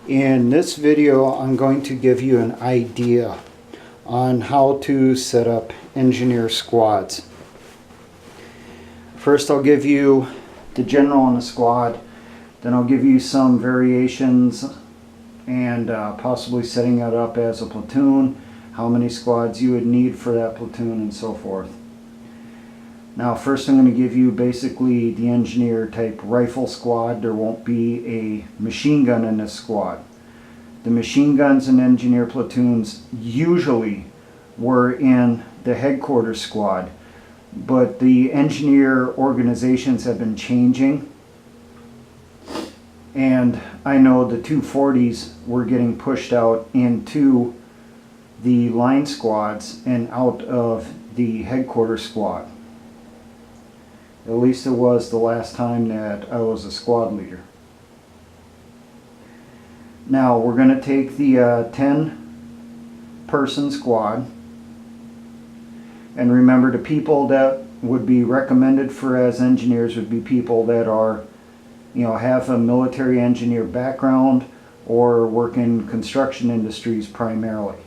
In this video, I'm going to give you an idea on how to set up engineer squads. First, I'll give you the general on the squad, then I'll give you some variations and possibly setting it up as a platoon, how many squads you would need for that platoon, and so forth. Now, first I'm going to give you basically the engineer type rifle squad. There won't be a machine gun in this squad. The machine guns and engineer platoons usually were in the headquarters squad, but the engineer organizations have been changing, and I know the 240s were getting pushed out into the line squads and out of the headquarters squad. At least it was the last time that I was a squad leader. Now we're going to take the 10-person squad, and remember, the people that would be recommended for as engineers would be people that are, have a military engineer background or work in construction industries primarily.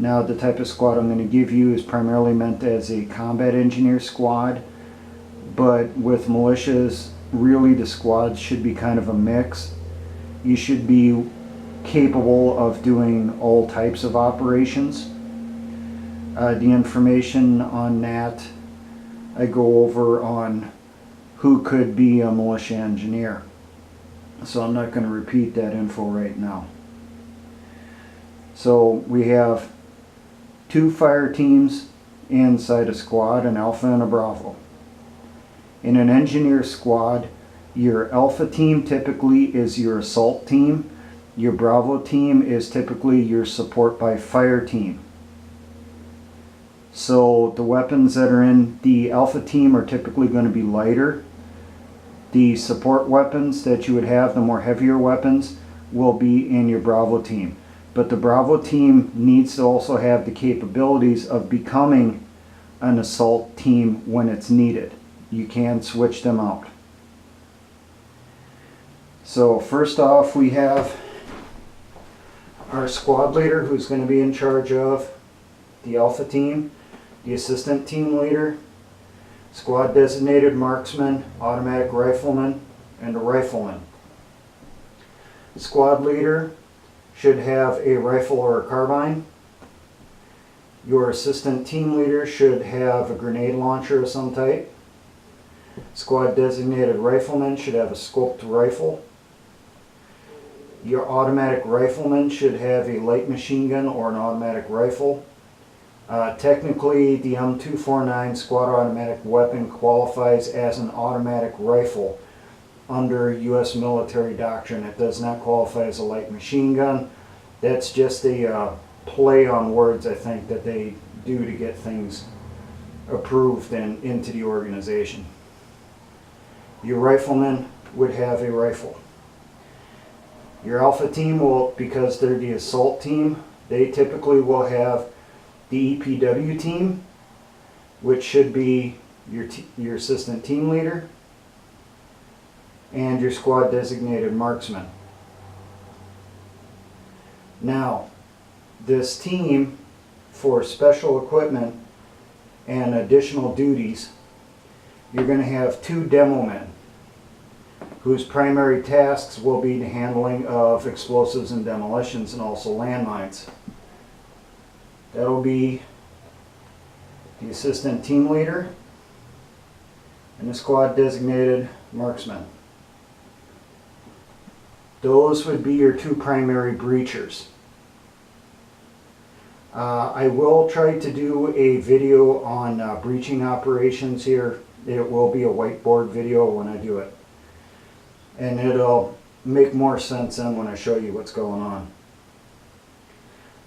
Now, the type of squad I'm going to give you is primarily meant as a combat engineer squad, but with militias, really the squad should be kind of a mix. You should be capable of doing all types of operations. The information on that I go over on who could be a militia engineer, so I'm not going to repeat that info right now. So we have 2 fire teams inside a squad, an Alpha and a Bravo. In an engineer squad, your Alpha team typically is your assault team. Your Bravo team is typically your support by fire team. So the weapons that are in the Alpha team are typically going to be lighter. The support weapons that you would have, the more heavier weapons, will be in your Bravo team. But the Bravo team needs to also have the capabilities of becoming an assault team when it's needed. You can switch them out. So first off, we have our squad leader, who's going to be in charge of the Alpha team, the assistant team leader, squad designated marksman, automatic rifleman, and a rifleman. The squad leader should have a rifle or a carbine. Your assistant team leader should have a grenade launcher of some type. Squad designated rifleman should have a scoped rifle. Your automatic rifleman should have a light machine gun or an automatic rifle. Technically, the M249 squad automatic weapon qualifies as an automatic rifle under U.S. military doctrine. It does not qualify as a light machine gun. That's just a play on words, I think, that they do to get things approved and into the organization. Your rifleman would have a rifle. Your Alpha team will, because they're the assault team, they typically will have the EPW team, which should be your assistant team leader and your squad designated marksman. Now, this team, for special equipment and additional duties, you're going to have 2 demo men whose primary tasks will be the handling of explosives and demolitions and also landmines. That'll be the assistant team leader and the squad designated marksman. Those would be your 2 primary breachers. I will try to do a video on breaching operations here. It will be a whiteboard video when I do it. And it'll make more sense then when I show you what's going on.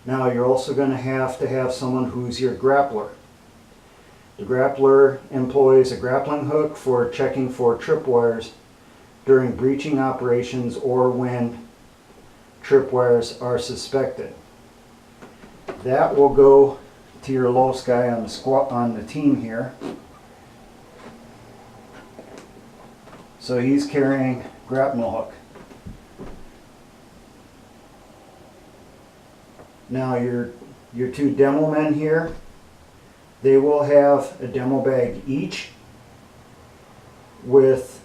Now, you're also going to have someone who's your grappler. The grappler employs a grappling hook for checking for tripwires during breaching operations or when tripwires are suspected. That will go to your lowest guy on the team here. So he's carrying grapnel hook. Now your two demo men here, they will have a demo bag each, with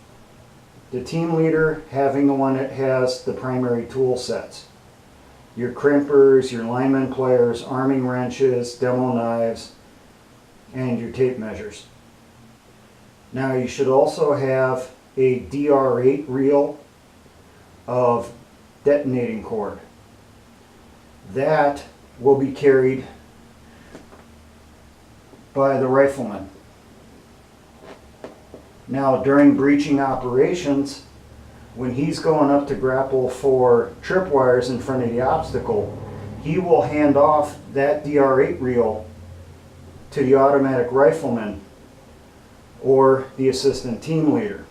the team leader having the one that has the primary tool sets. Your crimpers, your lineman pliers, arming wrenches, demo knives, and your tape measures. Now you should also have a DR8 reel of detonating cord. That will be carried by the rifleman. Now during breaching operations, when he's going up to grapple for tripwires in front of the obstacle, he will hand off that DR8 reel to the automatic rifleman or the assistant team leader.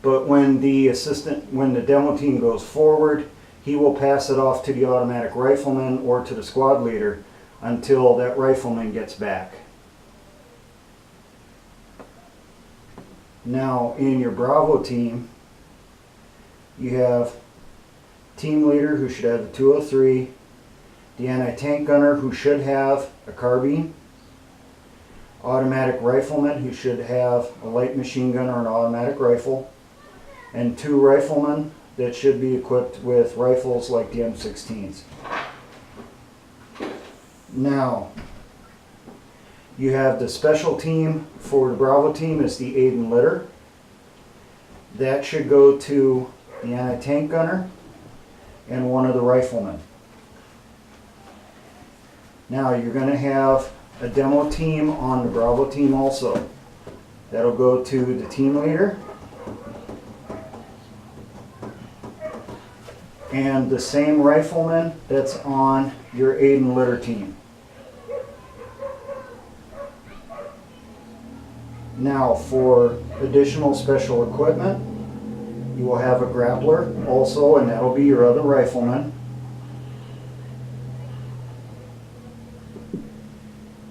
But when the demo team goes forward, he will pass it off to the automatic rifleman or to the squad leader until that rifleman gets back. Now in your Bravo team, you have team leader who should have the 203, the anti-tank gunner who should have a carbine, automatic rifleman who should have a light machine gun or an automatic rifle, and two riflemen that should be equipped with rifles like the M16s. Now, you have the special team for the Bravo team is the aid and litter. That should go to the anti-tank gunner and one of the riflemen. Now you're going to have a demo team on the Bravo team also. That'll go to the team leader and the same rifleman that's on your aid and litter team. Now for additional special equipment, you will have a grappler also, and that'll be your other rifleman.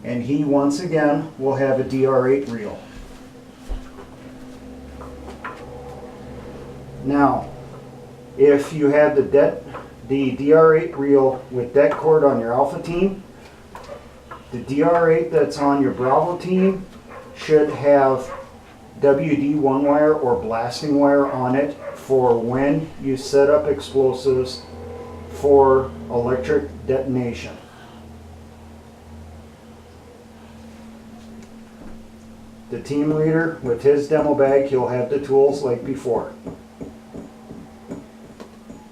And he once again will have a DR8 reel. Now, if you have the DR8 reel with det cord on your Alpha team, the DR8 that's on your Bravo team should have WD-1 wire or blasting wire on it for when you set up explosives for electric detonation. The team leader with his demo bag, he'll have the tools like before.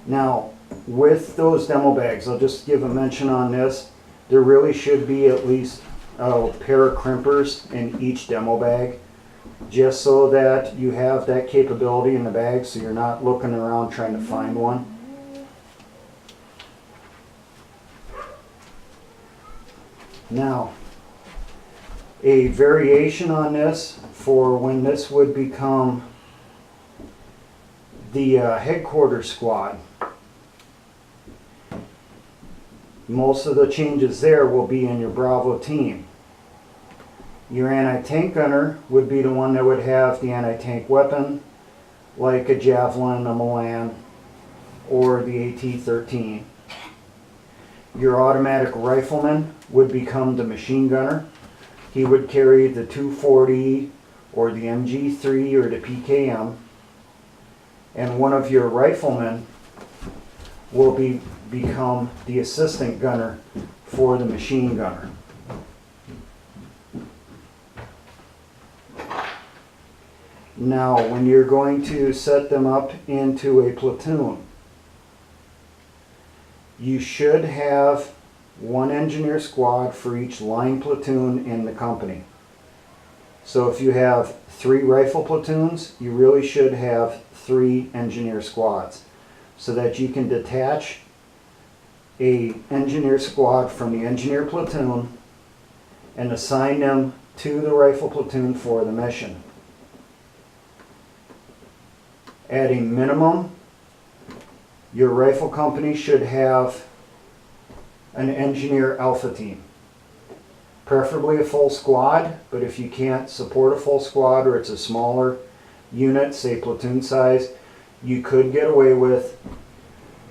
Now, with those demo bags, I'll just give a mention on this. There really should be at least a pair of crimpers in each demo bag, just so that you have that capability in the bag so you're not looking around trying to find one. Now, a variation on this for when this would become the headquarters squad. Most of the changes there will be in your Bravo team. Your anti-tank gunner would be the one that would have the anti-tank weapon, like a Javelin, a Milan, or the AT-13. Your automatic rifleman would become the machine gunner. He would carry the 240 or the MG3 or the PKM. And one of your riflemen will become the assistant gunner for the machine gunner. Now, when you're going to set them up into a platoon, you should have one engineer squad for each line platoon in the company. So if you have 3 rifle platoons, you really should have 3 engineer squads, so that you can detach a engineer squad from the engineer platoon and assign them to the rifle platoon for the mission. At a minimum, your rifle company should have an engineer alpha team. Preferably a full squad, but if you can't support a full squad or it's a smaller unit, say platoon size, you could get away with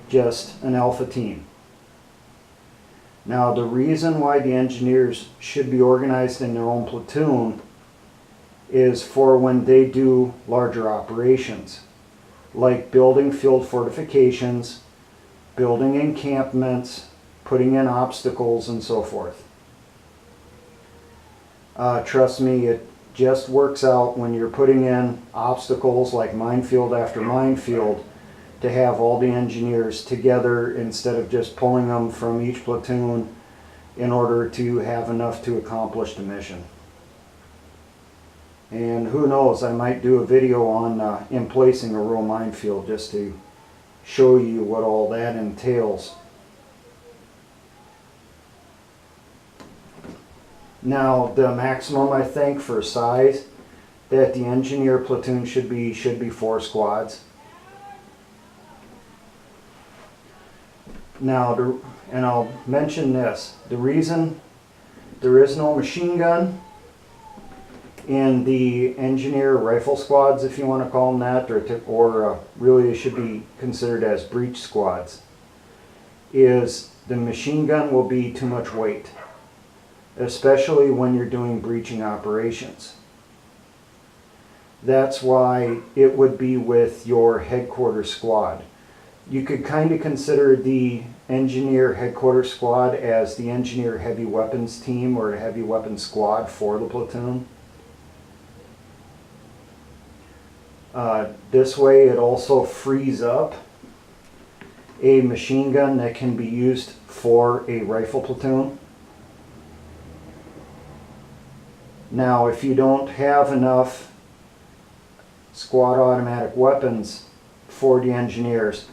just an alpha team. Now, the reason why the engineers should be organized in their own platoon is for when they do larger operations, like building field fortifications, building encampments, putting in obstacles, and so forth. Trust me, it just works out when you're putting in obstacles like minefield after minefield to have all the engineers together instead of just pulling them from each platoon in order to have enough to accomplish the mission. And who knows, I might do a video on emplacing a real minefield just to show you what all that entails. Now, the maximum, I think, for size that the engineer platoon should be 4 squads. Now, and I'll mention this, the reason there is no machine gun in the engineer rifle squads, if you want to call them that, or really it should be considered as breach squads, is the machine gun will be too much weight, especially when you're doing breaching operations. That's why it would be with your headquarters squad. You could kind of consider the engineer headquarters squad as the engineer heavy weapons team or a heavy weapons squad for the platoon. This way it also frees up a machine gun that can be used for a rifle platoon. Now, if you don't have enough squad automatic weapons for the engineers,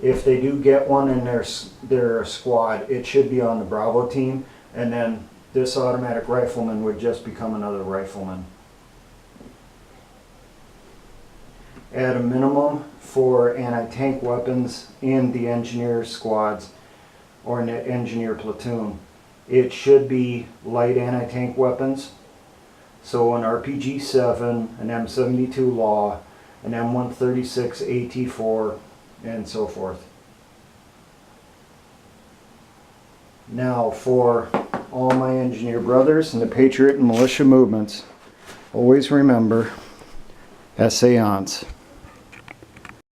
if they do get one in their squad, it should be on the Bravo team, and then this automatic rifleman would just become another rifleman. At a minimum, for anti-tank weapons in the engineer squads or in the engineer platoon, it should be light anti-tank weapons. So an RPG-7, an M72 Law, an M136 AT4, and so forth. Now, for all my engineer brothers in the Patriot and militia movements, always remember, essayance.